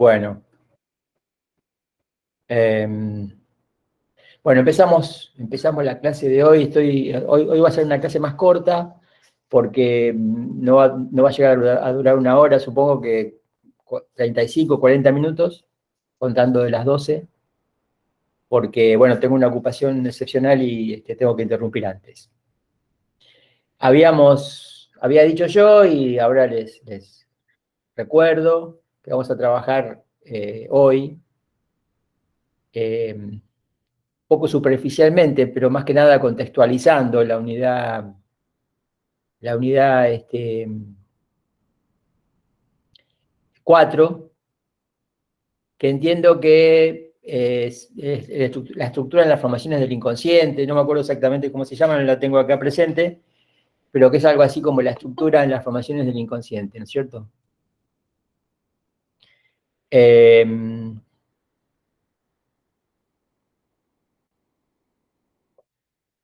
Bueno, bueno, empezamos la clase de hoy. Hoy va a ser una clase más corta porque no va a llegar a durar una hora, supongo que 35, 40 minutos, contando de las 12, porque, bueno, tengo una ocupación excepcional y tengo que interrumpir antes. Había dicho yo, y ahora les recuerdo que vamos a trabajar hoy, poco superficialmente, pero más que nada contextualizando la unidad 4, que entiendo que es la estructura en las formaciones del inconsciente. No me acuerdo exactamente cómo se llama, no la tengo acá presente, pero que es algo así como la estructura en las formaciones del inconsciente, ¿no es cierto?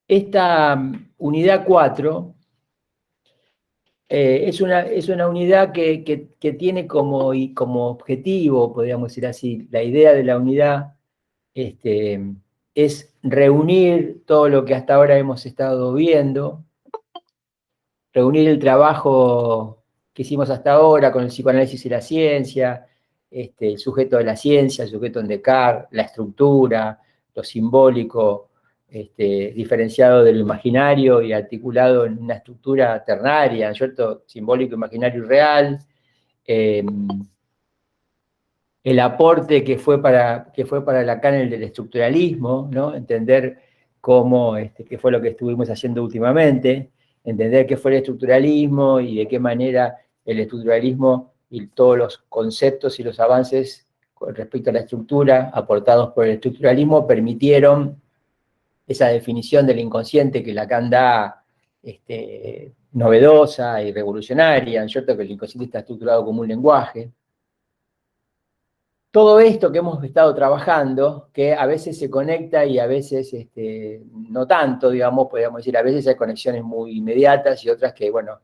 Esta unidad 4 es una unidad que tiene como objetivo, podríamos decir así, la idea de la unidad es reunir todo lo que hasta ahora hemos estado viendo, reunir el trabajo que hicimos hasta ahora con el psicoanálisis y la ciencia, el sujeto de la ciencia, el sujeto en Descartes, la estructura, lo simbólico, diferenciado del imaginario y articulado en una estructura ternaria, ¿cierto? Simbólico, imaginario y real. El aporte que fue para Lacan el del estructuralismo, ¿no? Entender cómo, qué fue lo que estuvimos haciendo últimamente, entender qué fue el estructuralismo y de qué manera el estructuralismo y todos los conceptos y los avances con respecto a la estructura aportados por el estructuralismo permitieron esa definición del inconsciente que Lacan da, novedosa y revolucionaria, ¿cierto? Que el inconsciente está estructurado como un lenguaje. Todo esto que hemos estado trabajando, que a veces se conecta y a veces no tanto, digamos, podríamos decir, a veces hay conexiones muy inmediatas y otras que, bueno,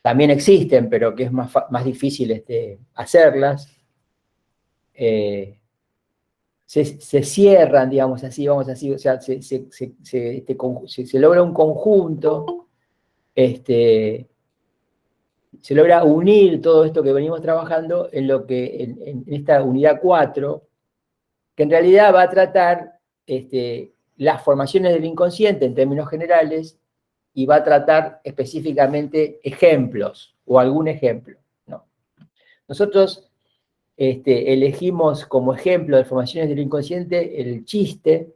también existen, pero que es más difícil hacerlas. Se cierran, digamos así, vamos así, o sea, se logra un conjunto, se logra unir todo esto que venimos trabajando en esta unidad 4, que en realidad va a tratar las formaciones del inconsciente en términos generales y va a tratar específicamente ejemplos o algún ejemplo, ¿no? Nosotros elegimos como ejemplo de formaciones del inconsciente el chiste,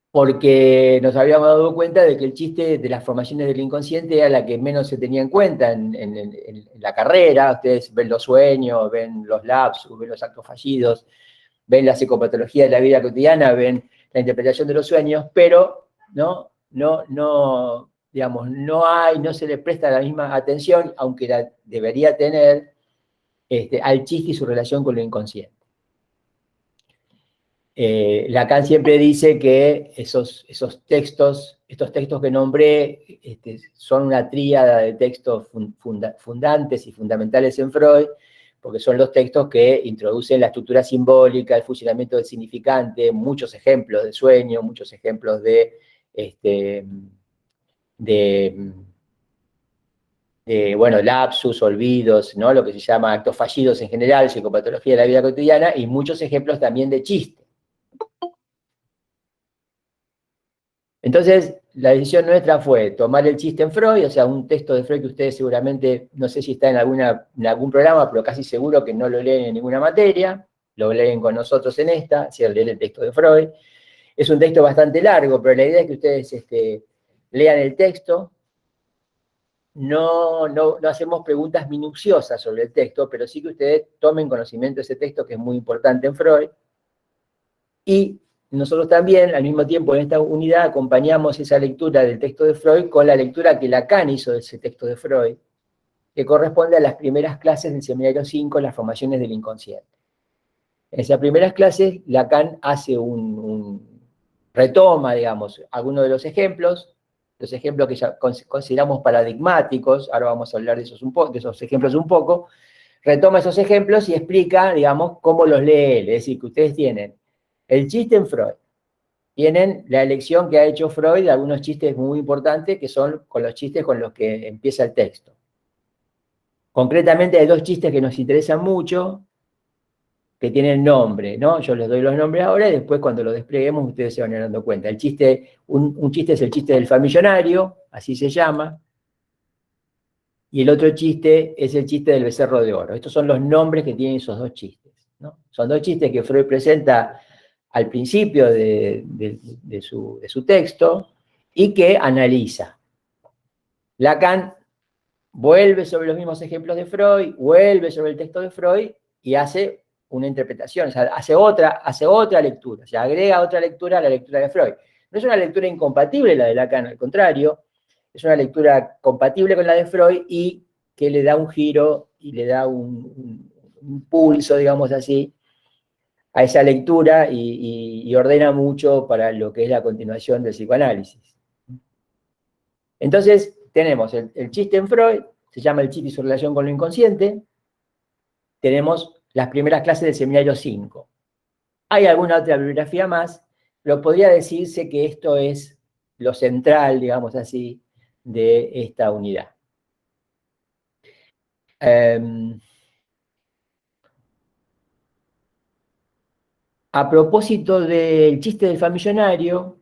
porque nos habíamos dado cuenta de que el chiste de las formaciones del inconsciente era la que menos se tenía en cuenta en la carrera. Ustedes ven los sueños, ven los lapsus, ven los actos fallidos, ven la psicopatología de la vida cotidiana, ven la interpretación de los sueños, pero digamos, no se le presta la misma atención, aunque la debería tener, al chiste y su relación con lo inconsciente. Lacan siempre dice que estos textos que nombré, son una tríada de textos fundantes y fundamentales en Freud, porque son los textos que introducen la estructura simbólica, el funcionamiento del significante, muchos ejemplos de sueño, muchos ejemplos de bueno, lapsus, olvidos, ¿no? Lo que se llama actos fallidos en general, psicopatología de la vida cotidiana, y muchos ejemplos también de chiste. Entonces, la decisión nuestra fue tomar el chiste en Freud, o sea, un texto de Freud que ustedes seguramente, no sé si está en algún programa, pero casi seguro que no lo leen en ninguna materia, lo leen con nosotros en esta, si leer el texto de Freud. Es un texto bastante largo, pero la idea es que ustedes lean el texto. No hacemos preguntas minuciosas sobre el texto, pero sí que ustedes tomen conocimiento de ese texto, que es muy importante en Freud. Y nosotros también, al mismo tiempo, en esta unidad, acompañamos esa lectura del texto de Freud con la lectura que Lacan hizo de ese texto de Freud, que corresponde a las primeras clases del seminario 5, las formaciones del inconsciente. En esas primeras clases, Lacan hace retoma, digamos, algunos de los ejemplos que ya consideramos paradigmáticos. Ahora vamos a hablar de esos ejemplos un poco, retoma esos ejemplos y explica, digamos, cómo los lee él. Es decir, que ustedes tienen el chiste en Freud, tienen la elección que ha hecho Freud de algunos chistes muy importantes, que son con los chistes con los que empieza el texto. Concretamente hay dos chistes que nos interesan mucho, que tienen nombre, ¿no? Yo les doy los nombres ahora y después cuando lo despleguemos ustedes se van a ir dando cuenta. Un chiste es el chiste del famillonario, así se llama, y el otro chiste es el chiste del becerro de oro. Estos son los nombres que tienen esos dos chistes, ¿no? Son dos chistes que Freud presenta al principio de su texto y que analiza. Lacan vuelve sobre los mismos ejemplos de Freud, vuelve sobre el texto de Freud y hace una interpretación, o sea, hace otra lectura, o sea, agrega otra lectura a la lectura de Freud. No es una lectura incompatible la de Lacan, al contrario, es una lectura compatible con la de Freud y que le da un giro y le da un pulso, digamos así, a esa lectura y ordena mucho para lo que es la continuación del psicoanálisis. Entonces, tenemos el chiste en Freud, se llama el chiste y su relación con lo inconsciente. Tenemos las primeras clases del seminario 5. Hay alguna otra bibliografía más, pero podría decirse que esto es lo central, digamos así, de esta unidad. A propósito del chiste del famillonario,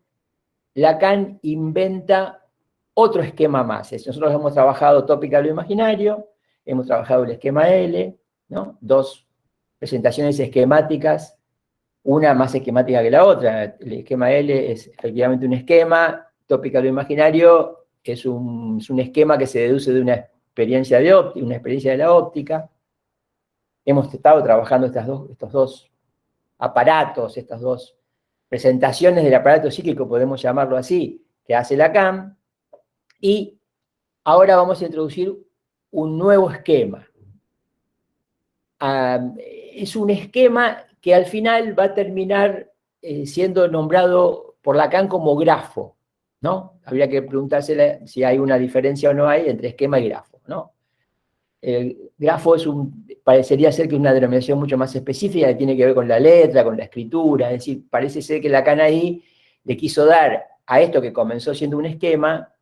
Lacan inventa otro esquema más. Nosotros hemos trabajado tópica lo imaginario, hemos trabajado el esquema L, ¿no? Dos presentaciones esquemáticas, una más esquemática que la otra. El esquema L es efectivamente un esquema, tópica lo imaginario es un esquema que se deduce de una experiencia de óptica, una experiencia de la óptica. Hemos estado trabajando estos dos aparatos, estas dos presentaciones del aparato psíquico, podemos llamarlo así, que hace Lacan, y ahora vamos a introducir un nuevo esquema. Es un esquema que al final va a terminar siendo nombrado por Lacan como grafo, ¿no? Habría que preguntarse si hay una diferencia o no hay entre esquema y grafo, ¿no? El grafo parecería ser que es una denominación mucho más específica que tiene que ver con la letra, con la escritura, es decir, parece ser que Lacan ahí le quiso dar a esto que comenzó siendo un esquema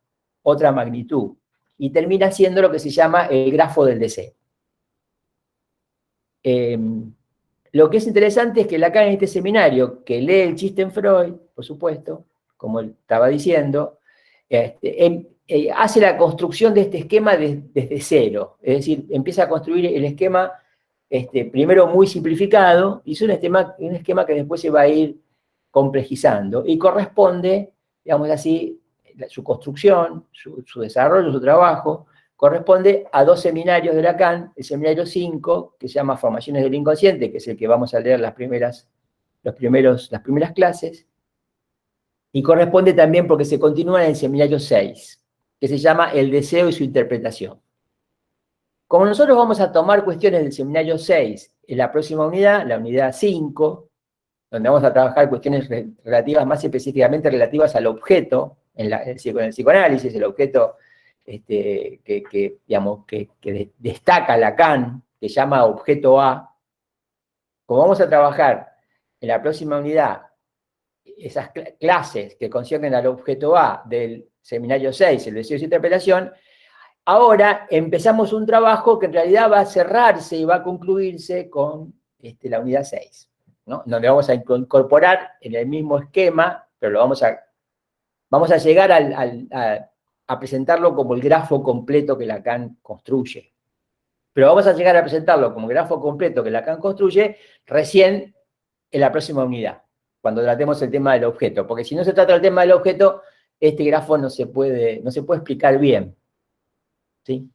otra magnitud, y termina siendo lo que se llama el grafo del deseo. Lo que es interesante es que Lacan en este seminario, que lee el chiste en Freud, por supuesto, como él estaba diciendo, hace la construcción de este esquema desde cero, es decir, empieza a construir el esquema primero muy simplificado, y es un esquema que después se va a ir complejizando, y corresponde, digamos así, su construcción, su desarrollo, su trabajo, corresponde a dos seminarios de Lacan, el seminario 5, que se llama Formaciones del Inconsciente, que es el que vamos a leer las primeras clases, y corresponde también porque se continúa en el seminario 6, que se llama El deseo y su interpretación. Como nosotros vamos a tomar cuestiones del seminario 6 en la próxima unidad, la unidad 5, donde vamos a trabajar cuestiones relativas, más específicamente relativas al objeto, en el psicoanálisis, el objeto que destaca Lacan, que llama objeto A. Como vamos a trabajar en la próxima unidad esas clases que conciernen al objeto A del seminario 6, el deseo y su interpretación, ahora empezamos un trabajo que en realidad va a cerrarse y va a concluirse con la unidad 6, ¿no? Donde vamos a incorporar en el mismo esquema, pero vamos a llegar a presentarlo como el grafo completo que Lacan construye. Pero vamos a llegar a presentarlo como grafo completo que Lacan construye recién en la próxima unidad, cuando tratemos el tema del objeto, porque si no se trata el tema del objeto, este grafo no se puede explicar bien, ¿sí?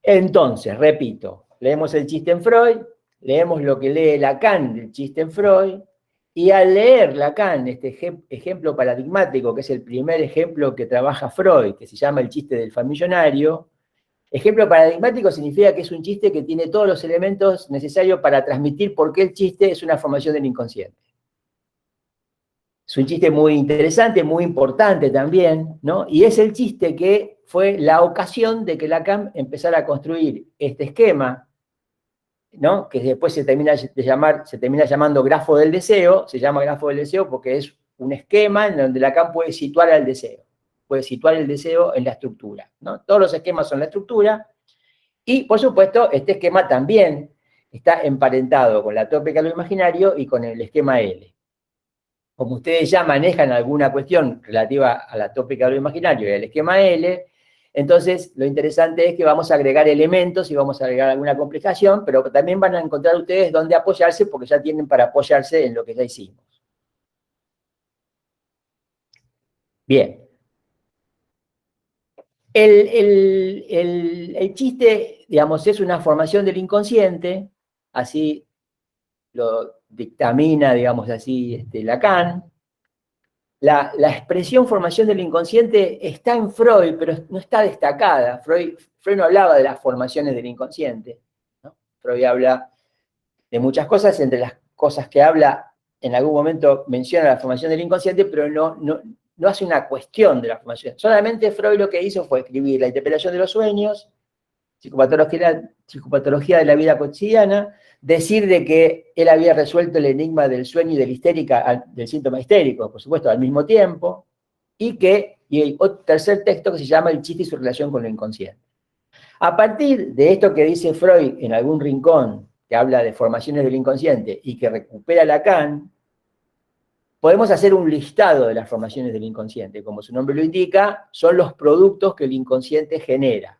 Entonces, repito, leemos el chiste en Freud, leemos lo que lee Lacan del chiste en Freud, y al leer Lacan este ejemplo paradigmático, que es el primer ejemplo que trabaja Freud, que se llama el chiste del famillonario, ejemplo paradigmático significa que es un chiste que tiene todos los elementos necesarios para transmitir por qué el chiste es una formación del inconsciente. Es un chiste muy interesante, muy importante también, ¿no? Y es el chiste que fue la ocasión de que Lacan empezara a construir este esquema, ¿no? Que después se termina llamando grafo del deseo. Se llama grafo del deseo porque es un esquema en donde Lacan puede situar al deseo, puede situar el deseo en la estructura, ¿no? Todos los esquemas son la estructura, y por supuesto este esquema también está emparentado con la tópica de lo imaginario y con el esquema L. Como ustedes ya manejan alguna cuestión relativa a la tópica de lo imaginario y al esquema L, entonces lo interesante es que vamos a agregar elementos y vamos a agregar alguna complicación, pero también van a encontrar ustedes dónde apoyarse, porque ya tienen para apoyarse en lo que ya hicimos. Bien. El chiste, digamos, es una formación del inconsciente, así lo dictamina, digamos así, Lacan. La expresión formación del inconsciente está en Freud, pero no está destacada. Freud no hablaba de las formaciones del inconsciente, ¿no? Freud habla de muchas cosas, entre las cosas que habla, en algún momento menciona la formación del inconsciente, pero no hace una cuestión de la formación. Solamente Freud lo que hizo fue escribir la interpretación de los sueños, psicopatología de la vida cotidiana, decir de que él había resuelto el enigma del sueño y de la histérica, del síntoma histérico, por supuesto, al mismo tiempo, y hay otro tercer texto que se llama El chiste y su relación con lo inconsciente. A partir de esto que dice Freud en algún rincón, que habla de formaciones del inconsciente y que recupera Lacan, podemos hacer un listado de las formaciones del inconsciente. Como su nombre lo indica, son los productos que el inconsciente genera.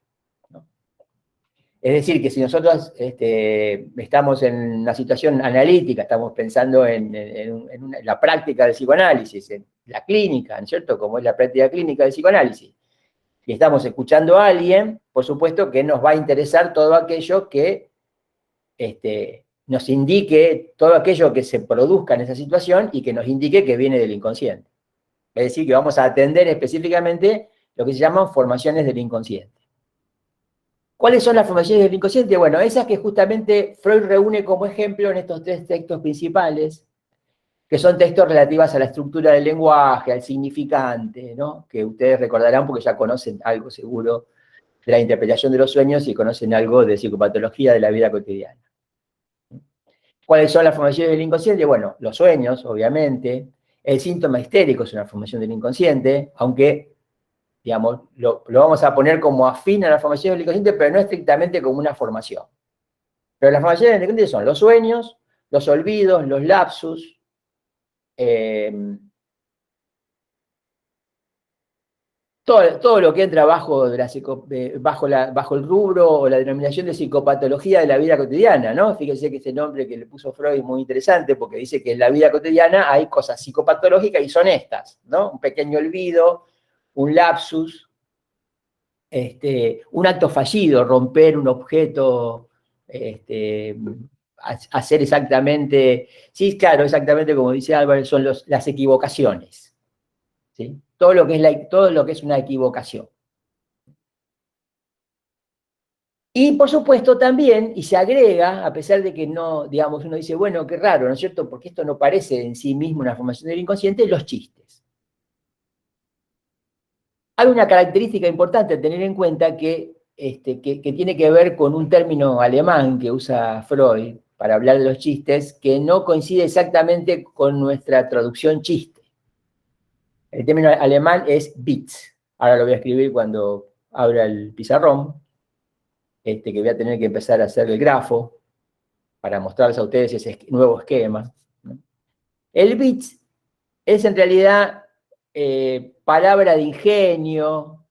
Es decir, que si nosotros estamos en una situación analítica, estamos pensando en la práctica del psicoanálisis, en la clínica, ¿no es cierto? Como es la práctica clínica del psicoanálisis, y estamos escuchando a alguien, por supuesto que nos va a interesar todo aquello que nos indique, todo aquello que se produzca en esa situación y que nos indique que viene del inconsciente. Es decir, que vamos a atender específicamente lo que se llaman formaciones del inconsciente. ¿Cuáles son las formaciones del inconsciente? Bueno, esas que justamente Freud reúne como ejemplo en estos tres textos principales, que son textos relativos a la estructura del lenguaje, al significante, ¿no? Que ustedes recordarán porque ya conocen algo seguro de la interpretación de los sueños y conocen algo de psicopatología de la vida cotidiana. ¿Cuáles son las formaciones del inconsciente? Bueno, los sueños, obviamente. El síntoma histérico es una formación del inconsciente, aunque digamos, lo vamos a poner como afín a la formación del inconsciente, pero no estrictamente como una formación. Pero las formaciones del inconsciente son los sueños, los olvidos, los lapsus, todo lo que entra bajo el rubro o la denominación de psicopatología de la vida cotidiana, ¿no? Fíjense que ese nombre que le puso Freud es muy interesante porque dice que en la vida cotidiana hay cosas psicopatológicas y son estas, ¿no? Un pequeño olvido, un lapsus, un acto fallido, romper un objeto, hacer exactamente, sí, claro, exactamente como dice Álvaro, son las equivocaciones, ¿sí? Todo lo que es una equivocación. Y por supuesto también, y se agrega, a pesar de que no, digamos, uno dice, bueno, qué raro, ¿no es cierto? Porque esto no parece en sí mismo una formación del inconsciente, los chistes. Hay una característica importante a tener en cuenta que tiene que ver con un término alemán que usa Freud para hablar de los chistes, que no coincide exactamente con nuestra traducción chiste. El término alemán es Witz. Ahora lo voy a escribir cuando abra el pizarrón, que voy a tener que empezar a hacer el grafo para mostrarles a ustedes ese nuevo esquema, ¿no? El Witz es en realidad palabra de ingenio,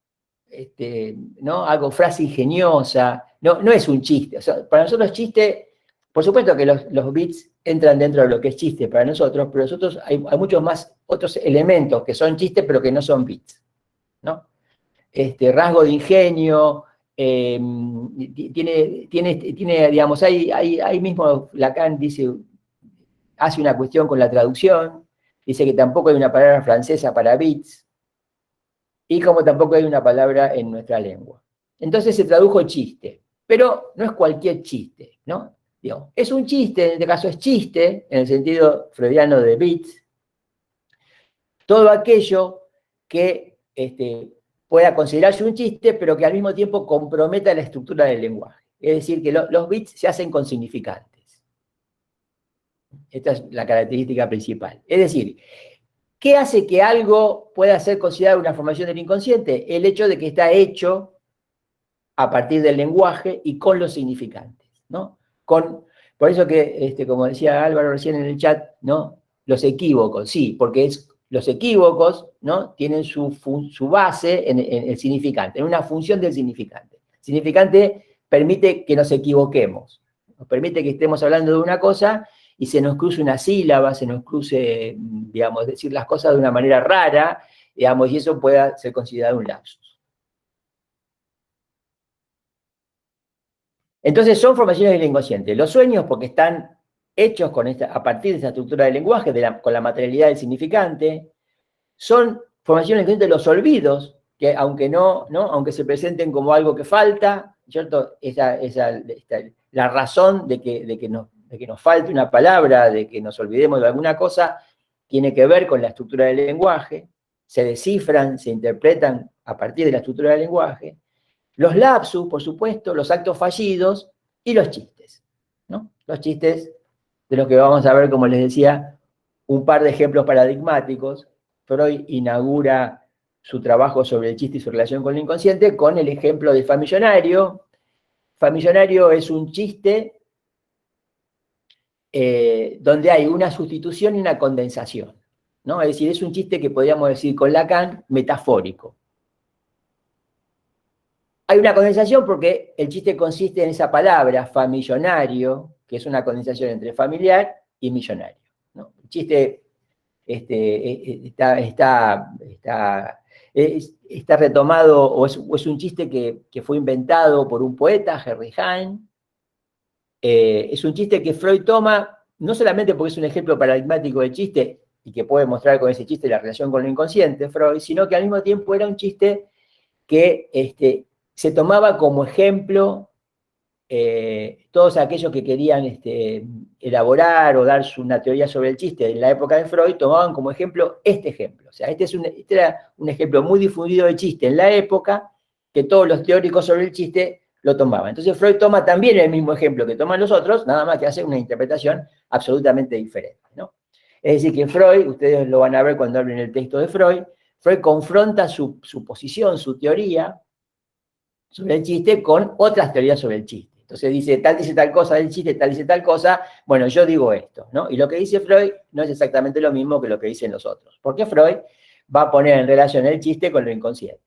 ¿no? Algo, frase ingeniosa, no es un chiste. O sea, para nosotros chiste, por supuesto que los bits entran dentro de lo que es chiste para nosotros, pero nosotros hay muchos más otros elementos que son chistes pero que no son bits, ¿no? Rasgo de ingenio, tiene, digamos, ahí mismo Lacan dice, hace una cuestión con la traducción, dice que tampoco hay una palabra francesa para bits, y como tampoco hay una palabra en nuestra lengua. Entonces se tradujo chiste, pero no es cualquier chiste, ¿no? Digo, es un chiste, en este caso es chiste, en el sentido freudiano de bits, todo aquello que pueda considerarse un chiste, pero que al mismo tiempo comprometa la estructura del lenguaje. Es decir, que los bits se hacen con significantes. Esta es la característica principal. Es decir, ¿qué hace que algo pueda ser considerado una formación del inconsciente? El hecho de que está hecho a partir del lenguaje y con los significantes, ¿no? Por eso que, como decía Álvaro recién en el chat, ¿no? Los equívocos, sí, porque los equívocos, ¿no? Tienen su base en el significante, en una función del significante. El significante permite que nos equivoquemos, nos permite que estemos hablando de una cosa y se nos cruce una sílaba, se nos cruce, digamos, decir las cosas de una manera rara, digamos, y eso pueda ser considerado un lapsus. Entonces son formaciones del inconsciente. Los sueños, porque están hechos a partir de esa estructura del lenguaje, con la materialidad del significante, son formaciones del inconsciente. Los olvidos, que aunque se presenten como algo que falta, ¿cierto? La razón de que nos falte una palabra, de que nos olvidemos de alguna cosa, tiene que ver con la estructura del lenguaje, se descifran, se interpretan a partir de la estructura del lenguaje. Los lapsus, por supuesto, los actos fallidos y los chistes, ¿no? Los chistes de los que vamos a ver, como les decía, un par de ejemplos paradigmáticos. Freud inaugura su trabajo sobre el chiste y su relación con el inconsciente con el ejemplo de Famillonario. Famillonario es un chiste donde hay una sustitución y una condensación, ¿no? Es decir, es un chiste que podríamos decir con Lacan metafórico. Hay una condensación porque el chiste consiste en esa palabra, famillonario, que es una condensación entre familiar y millonario, ¿no? El chiste está retomado, o es un chiste que fue inventado por un poeta, Henry Heine. Es un chiste que Freud toma, no solamente porque es un ejemplo paradigmático de chiste, y que puede mostrar con ese chiste la relación con lo inconsciente, Freud, sino que al mismo tiempo era un chiste que se tomaba como ejemplo todos aquellos que querían elaborar o dar una teoría sobre el chiste en la época de Freud, tomaban como ejemplo este ejemplo. O sea, este era un ejemplo muy difundido de chiste en la época, que todos los teóricos sobre el chiste lo tomaban. Entonces Freud toma también el mismo ejemplo que toman los otros, nada más que hace una interpretación absolutamente diferente, ¿no? Es decir, que Freud, ustedes lo van a ver cuando hablen el texto de Freud confronta su posición, su teoría sobre el chiste con otras teorías sobre el chiste. Entonces dice tal cosa del chiste, tal dice tal cosa, bueno, yo digo esto, ¿no? Y lo que dice Freud no es exactamente lo mismo que lo que dicen los otros, porque Freud va a poner en relación el chiste con lo inconsciente.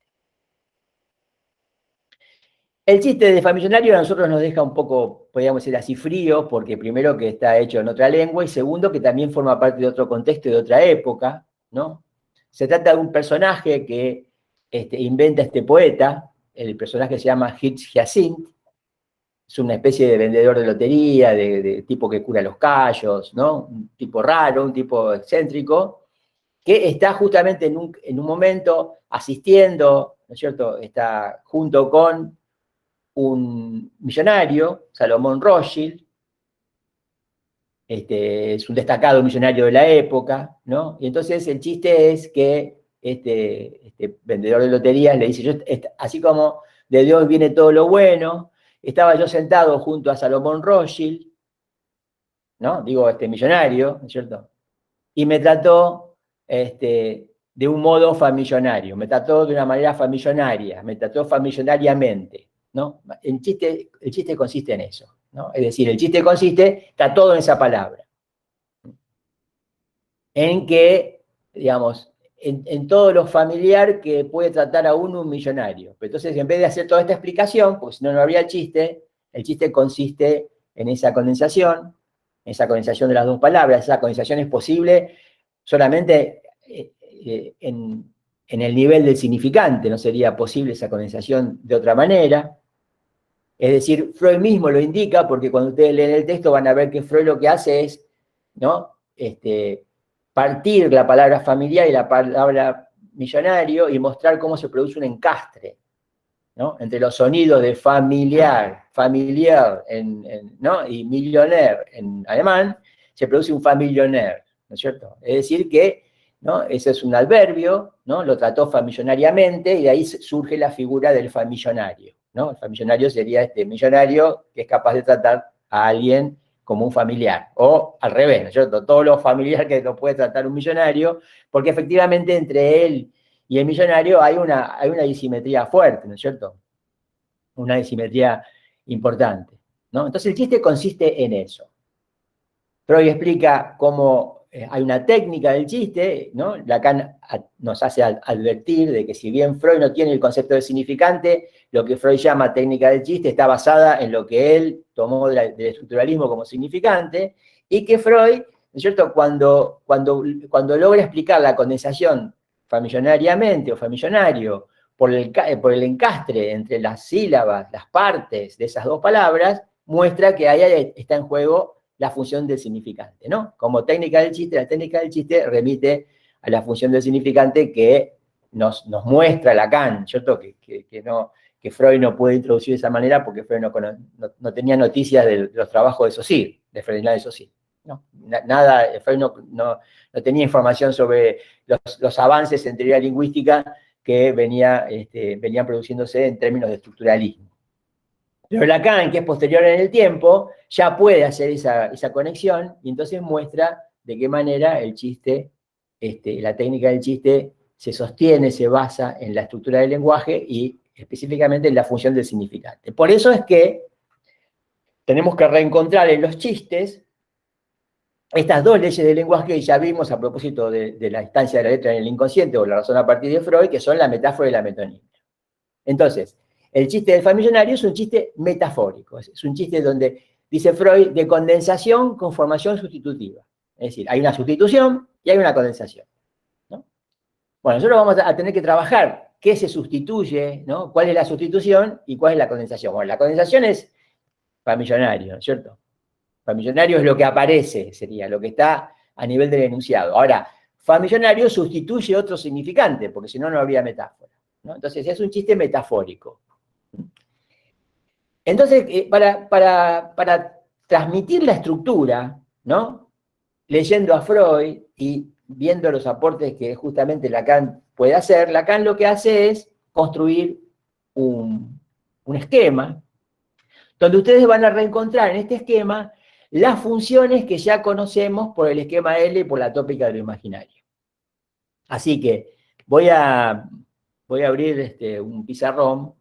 El chiste de Famillonario a nosotros nos deja un poco, podríamos decir así, frío, porque primero que está hecho en otra lengua, y segundo que también forma parte de otro contexto y de otra época, ¿no? Se trata de un personaje que inventa este poeta, el personaje se llama Hicks Hyacinth, es una especie de vendedor de lotería, de tipo que cura los callos, ¿no? Un tipo raro, un tipo excéntrico, que está justamente en un momento asistiendo, ¿no es cierto? Está junto con un millonario, Salomón Rothschild, es un destacado millonario de la época, ¿no? Y entonces el chiste es que este vendedor de loterías le dice, así como de Dios viene todo lo bueno, estaba yo sentado junto a Salomón Rothschild, ¿no? Digo, millonario, ¿no es cierto? Y me trató de un modo famillonario, me trató de una manera famillonaria, me trató famillonariamente, ¿no? El chiste consiste en eso, ¿no? Es decir, el chiste consiste, está todo en esa palabra, en que, digamos, en todo lo familiar que puede tratar a uno un millonario. Pero entonces, en vez de hacer toda esta explicación, pues si no, no habría el chiste consiste en esa condensación de las dos palabras. Esa condensación es posible solamente en el nivel del significante, no sería posible esa condensación de otra manera. Es decir, Freud mismo lo indica, porque cuando ustedes leen el texto van a ver que Freud lo que hace es, ¿no? Partir la palabra familiar y la palabra millonario y mostrar cómo se produce un encastre, ¿no? Entre los sonidos de familiar, ¿no? Y millionaire en alemán, se produce un familionaire, ¿no es cierto? Es decir, que ¿no? Ese es un adverbio, ¿no? Lo trató famillonariamente y de ahí surge la figura del famillonario, ¿no? El famillonario sería este millonario que es capaz de tratar a alguien como un familiar, o al revés, ¿no es cierto? Todo lo familiar que lo puede tratar un millonario, porque efectivamente entre él y el millonario hay una disimetría fuerte, ¿no es cierto? Una disimetría importante, ¿no? Entonces el chiste consiste en eso. Freud explica cómo hay una técnica del chiste, ¿no? Lacan nos hace advertir de que si bien Freud no tiene el concepto de significante, lo que Freud llama técnica del chiste está basada en lo que él tomó del estructuralismo como significante, y que Freud, ¿no es cierto?, cuando logra explicar la condensación famillonariamente o famillonario por el encastre entre las sílabas, las partes de esas dos palabras, muestra que ahí está en juego la función del significante, ¿no? Como técnica del chiste, la técnica del chiste remite a la función del significante que nos muestra Lacan, ¿cierto? Que Freud no puede introducir de esa manera porque Freud no tenía noticias de los trabajos de Saussure, de Ferdinand de Saussure. No, nada, Freud no tenía información sobre los avances en teoría lingüística que venían produciéndose en términos de estructuralismo. Pero Lacan, que es posterior en el tiempo, ya puede hacer esa conexión y entonces muestra de qué manera el chiste, la técnica del chiste se sostiene, se basa en la estructura del lenguaje y específicamente en la función del significante. Por eso es que tenemos que reencontrar en los chistes estas dos leyes del lenguaje que ya vimos a propósito de la instancia de la letra en el inconsciente o la razón a partir de Freud, que son la metáfora y la metonimia. Entonces, el chiste del famillonario es un chiste metafórico, es un chiste donde, dice Freud, de condensación con formación sustitutiva. Es decir, hay una sustitución y hay una condensación, ¿no? Bueno, nosotros vamos a tener que trabajar qué se sustituye, ¿no? ¿Cuál es la sustitución y cuál es la condensación? Bueno, la condensación es famillonario, ¿no es cierto? Famillonario es lo que aparece, sería lo que está a nivel del enunciado. Ahora, famillonario sustituye otro significante, porque si no, no habría metáfora, ¿no? Entonces, es un chiste metafórico. Entonces, para transmitir la estructura, ¿no? Leyendo a Freud y viendo los aportes que justamente Lacan puede hacer, Lacan lo que hace es construir un esquema donde ustedes van a reencontrar en este esquema las funciones que ya conocemos por el esquema L y por la tópica de lo imaginario. Así que voy a abrir un pizarrón.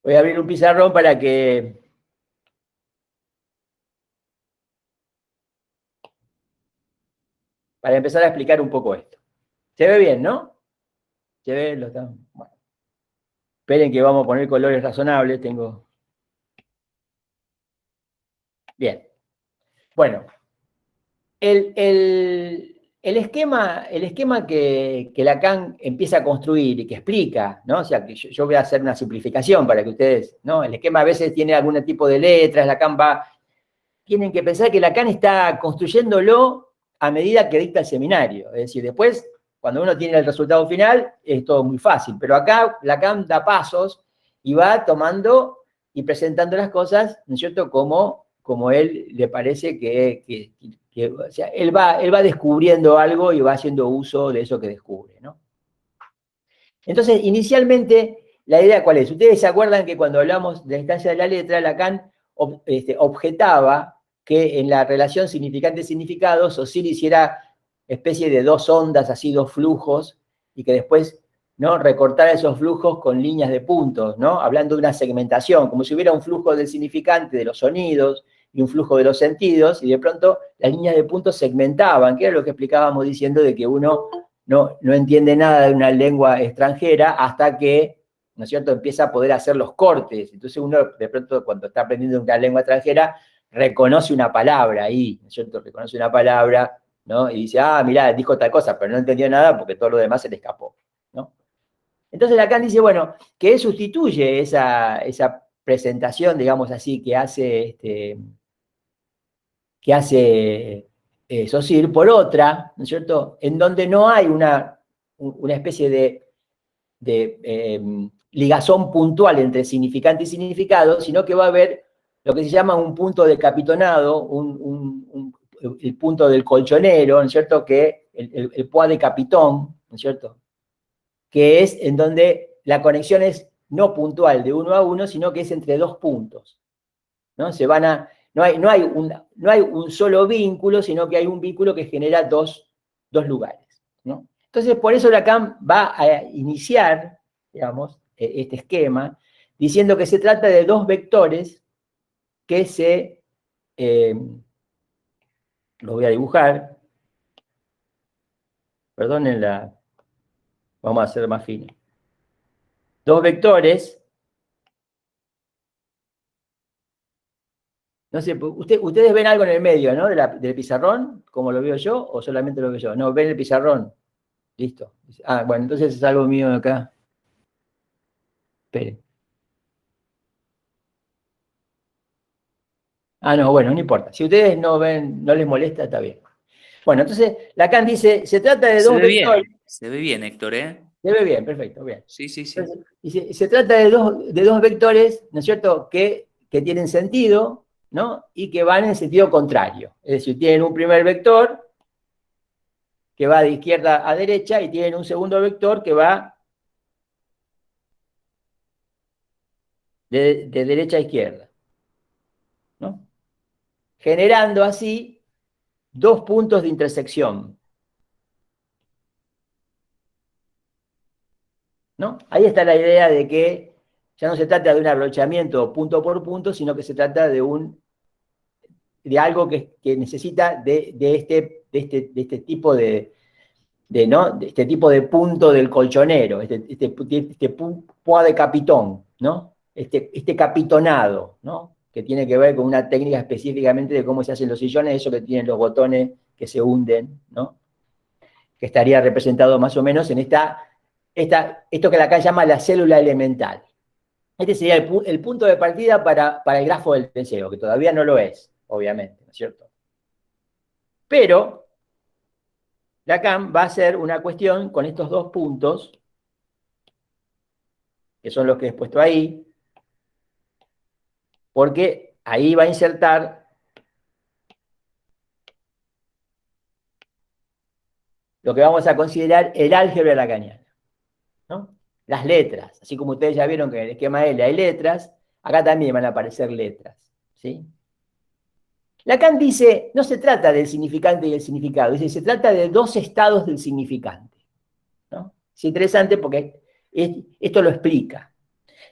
Voy a abrir un pizarrón para empezar a explicar un poco esto. Se ve bien, ¿no? Se ve, bueno. Esperen que vamos a poner colores razonables, Bien. Bueno, el esquema que Lacan empieza a construir y que explica, ¿no? O sea, que yo voy a hacer una simplificación para que ustedes, ¿no? El esquema a veces tiene algún tipo de letras, tienen que pensar que Lacan está construyéndolo a medida que dicta el seminario. Es decir, después, cuando uno tiene el resultado final, es todo muy fácil. Pero acá Lacan da pasos y va tomando y presentando las cosas, ¿no es cierto?, como él le parece o sea, él va descubriendo algo y va haciendo uso de eso que descubre, ¿no? Entonces, inicialmente, la idea, ¿cuál es? Ustedes se acuerdan que cuando hablamos de la instancia de la letra, Lacan objetaba que en la relación significante-significado, Saussure hiciera especie de dos ondas, así dos flujos, y que después, ¿no?, recortara esos flujos con líneas de puntos, ¿no? Hablando de una segmentación, como si hubiera un flujo del significante de los sonidos y un flujo de los sentidos, y de pronto las líneas de puntos segmentaban, que era lo que explicábamos diciendo de que uno no entiende nada de una lengua extranjera hasta que, ¿no es cierto?, empieza a poder hacer los cortes. Entonces uno, de pronto, cuando está aprendiendo una lengua extranjera, reconoce una palabra ahí, ¿no es cierto?, reconoce una palabra, ¿no?, y dice, mirá, dijo tal cosa, pero no entendió nada porque todo lo demás se le escapó, ¿no? Entonces Lacan dice, bueno, que él sustituye esa presentación, digamos así, que hace Saussure por otra, ¿no es cierto?, en donde no hay una especie de ligazón puntual entre significante y significado, sino que va a haber lo que se llama un punto de capitonado, el punto del colchonero, ¿no es cierto?, que el point de capitón, ¿no es cierto?, que es en donde la conexión es no puntual de uno a uno, sino que es entre dos puntos, ¿no? No hay un solo vínculo, sino que hay un vínculo que genera dos lugares, ¿no? Entonces, por eso Lacan va a iniciar, digamos, este esquema, diciendo que se trata de dos vectores que lo voy a dibujar, perdonen vamos a hacer más fino. Dos vectores. No sé, ustedes ven algo en el medio, ¿no? Del pizarrón, como lo veo yo, o solamente lo veo yo. No, ven el pizarrón. Listo. Ah, bueno, entonces es algo mío acá. Esperen. Ah, no, bueno, no importa. Si ustedes no ven, no les molesta, está bien. Bueno, entonces Lacan dice, se trata de dos vectores. Se ve bien, Héctor, ¿eh? Se ve bien, perfecto, bien. Sí. Entonces, se trata de dos vectores, ¿no es cierto?, que tienen sentido, ¿no?, y que van en sentido contrario. Es decir, tienen un primer vector que va de izquierda a derecha y tienen un segundo vector que va de derecha a izquierda, ¿no?, generando así dos puntos de intersección, ¿no? Ahí está la idea de que ya no se trata de un abrochamiento punto por punto, sino que se trata de algo que necesita de este tipo ¿no?, de este tipo de punto del colchonero, este point de capitón, ¿no? Este capitonado, ¿no?, que tiene que ver con una técnica específicamente de cómo se hacen los sillones, eso que tienen los botones que se hunden, ¿no?, que estaría representado más o menos en esto que Lacan llama la célula elemental. Este sería el punto de partida para el grafo del deseo, que todavía no lo es, obviamente, ¿no es cierto? Pero Lacan va a hacer una cuestión con estos dos puntos, que son los que he puesto ahí, porque ahí va a insertar lo que vamos a considerar el álgebra lacaniana, ¿no? Las letras, así como ustedes ya vieron que en el esquema L hay letras, acá también van a aparecer letras, ¿sí? Lacan dice, no se trata del significante y el significado, dice, se trata de dos estados del significante, ¿no? Es interesante porque esto lo explica.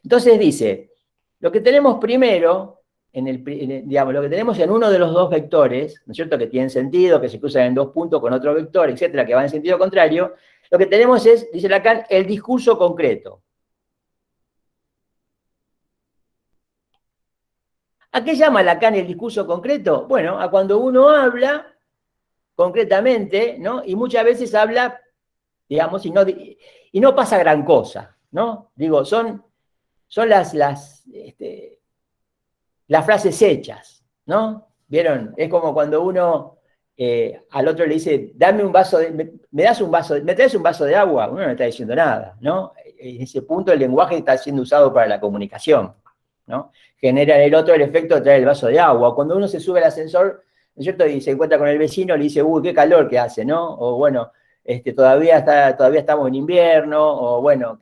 Entonces dice, lo que tenemos primero, digamos, lo que tenemos en uno de los dos vectores, ¿no es cierto?, que tienen sentido, que se cruzan en dos puntos con otro vector, etcétera, que van en sentido contrario, lo que tenemos es, dice Lacan, el discurso concreto. ¿A qué llama Lacan el discurso concreto? Bueno, a cuando uno habla concretamente, ¿no?, y muchas veces habla, digamos, y no pasa gran cosa, ¿no? Digo, son las frases hechas, ¿no? ¿Vieron? Es como cuando uno al otro le dice, dame un vaso me traes un vaso de agua, uno no está diciendo nada, ¿no? En ese punto el lenguaje está siendo usado para la comunicación, ¿no? Genera en el otro el efecto de traer el vaso de agua. Cuando uno se sube al ascensor, ¿no es cierto?, y se encuentra con el vecino, le dice, uy, qué calor que hace, ¿no? O bueno, todavía estamos en invierno, o bueno,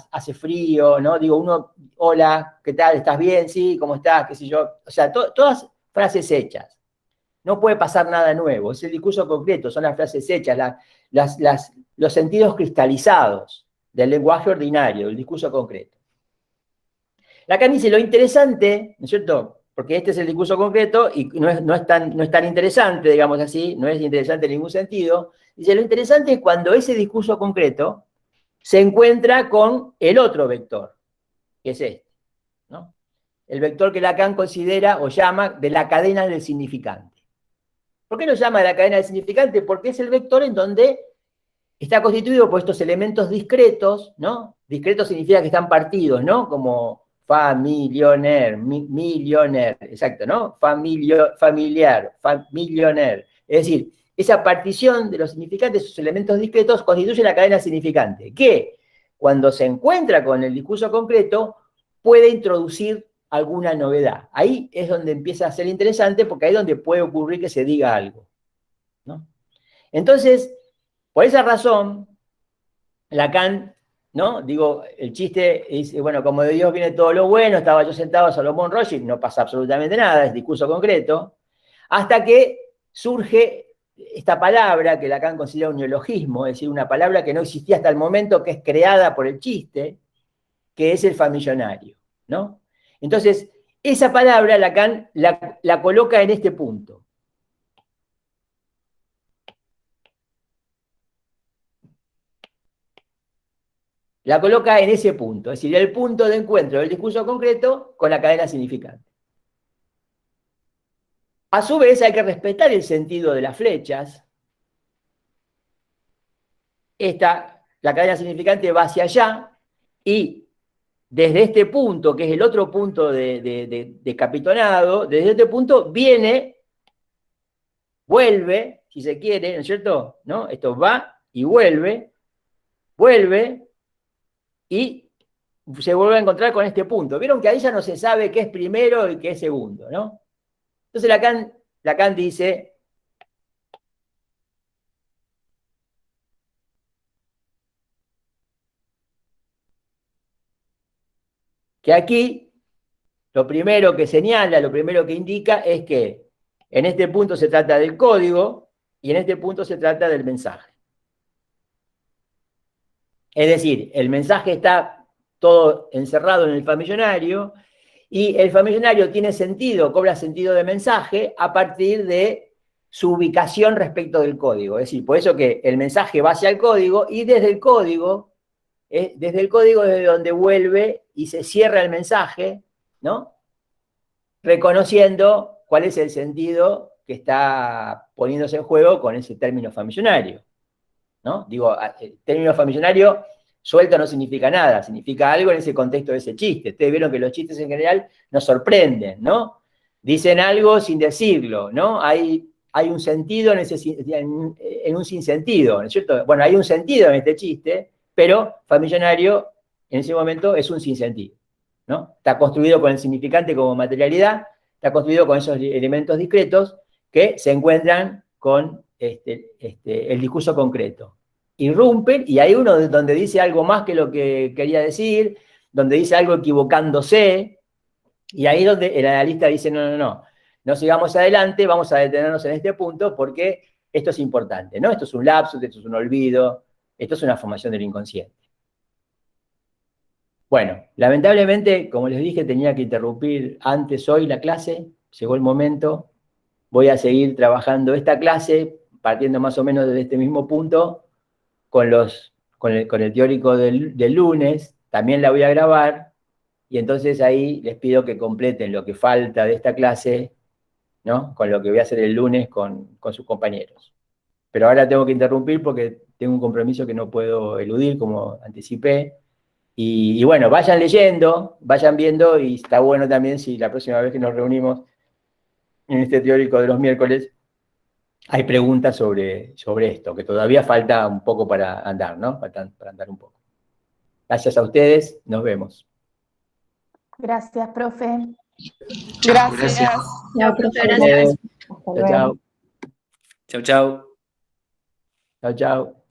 hace frío, ¿no? Digo, hola, ¿qué tal? ¿Estás bien? Sí, ¿cómo estás? ¿Qué sé yo? O sea, todas frases hechas. No puede pasar nada nuevo. Es el discurso concreto, son las frases hechas, los sentidos cristalizados del lenguaje ordinario, del discurso concreto. Lacan dice, lo interesante, ¿no es cierto?, porque este es el discurso concreto y no es tan interesante, digamos así, no es interesante en ningún sentido. Dice, lo interesante es cuando ese discurso concreto se encuentra con el otro vector, que es este, ¿no? El vector que Lacan considera o llama de la cadena del significante. ¿Por qué lo llama de la cadena del significante? Porque es el vector en donde está constituido por estos elementos discretos, ¿no? Discretos significa que están partidos, ¿no? Como millionaire, exacto, ¿no? Familiar, millionaire. Es decir, esa partición de los significantes, sus elementos discretos, constituye la cadena significante, que cuando se encuentra con el discurso concreto, puede introducir alguna novedad. Ahí es donde empieza a ser interesante, porque ahí es donde puede ocurrir que se diga algo, ¿no? Entonces, por esa razón, Lacan, ¿no? Digo, el chiste dice, bueno, como de Dios viene todo lo bueno, estaba yo sentado a Salomón Rothschild, no pasa absolutamente nada, es discurso concreto, hasta que surge esta palabra que Lacan considera un neologismo, es decir, una palabra que no existía hasta el momento, que es creada por el chiste, que es el famillonario, ¿no? Entonces, esa palabra Lacan la coloca en este punto. La coloca en ese punto, es decir, el punto de encuentro del discurso concreto con la cadena significante. A su vez, hay que respetar el sentido de las flechas. La cadena significante va hacia allá y desde este punto, que es el otro punto de capitonado, desde este punto vuelve, si se quiere, ¿no es cierto? ¿No? Esto va y vuelve y se vuelve a encontrar con este punto. Vieron que ahí ya no se sabe qué es primero y qué es segundo, ¿no? Entonces Lacan dice que aquí lo primero que señala, lo primero que indica es que en este punto se trata del código y en este punto se trata del mensaje. Es decir, el mensaje está todo encerrado en el famillonario y el famillonario tiene sentido, cobra sentido de mensaje a partir de su ubicación respecto del código. Es decir, por eso que el mensaje va hacia el código y desde el código desde donde vuelve y se cierra el mensaje, ¿no? Reconociendo cuál es el sentido que está poniéndose en juego con ese término famillonario, ¿no? Digo, el término famillonario suelto no significa nada, significa algo en ese contexto de ese chiste. Ustedes vieron que los chistes en general nos sorprenden, ¿no? Dicen algo sin decirlo, ¿no? Hay un sentido en un sinsentido, ¿no es cierto? Bueno, hay un sentido en este chiste, pero famillonario en ese momento es un sinsentido, ¿no? Está construido con el significante como materialidad, está construido con esos elementos discretos que se encuentran con el discurso concreto. Irrumpen y hay uno donde dice algo más que lo que quería decir, donde dice algo equivocándose, y ahí donde el analista dice, no sigamos adelante, vamos a detenernos en este punto porque esto es importante, ¿no? Esto es un lapsus, esto es un olvido, esto es una formación del inconsciente. Bueno, lamentablemente, como les dije, tenía que interrumpir antes hoy la clase, llegó el momento, voy a seguir trabajando esta clase, partiendo más o menos desde este mismo punto, con el teórico del lunes, también la voy a grabar, y entonces ahí les pido que completen lo que falta de esta clase, ¿no? Con lo que voy a hacer el lunes con sus compañeros. Pero ahora tengo que interrumpir porque tengo un compromiso que no puedo eludir, como anticipé. Y bueno, vayan leyendo, vayan viendo, y está bueno también si la próxima vez que nos reunimos en este teórico de los miércoles, hay preguntas sobre esto, que todavía falta un poco para andar, ¿no? Para andar un poco. Gracias a ustedes, nos vemos. Gracias, profe. Gracias. Chao, profe, gracias. Chao, chao. Chau, chau. Chao, chao.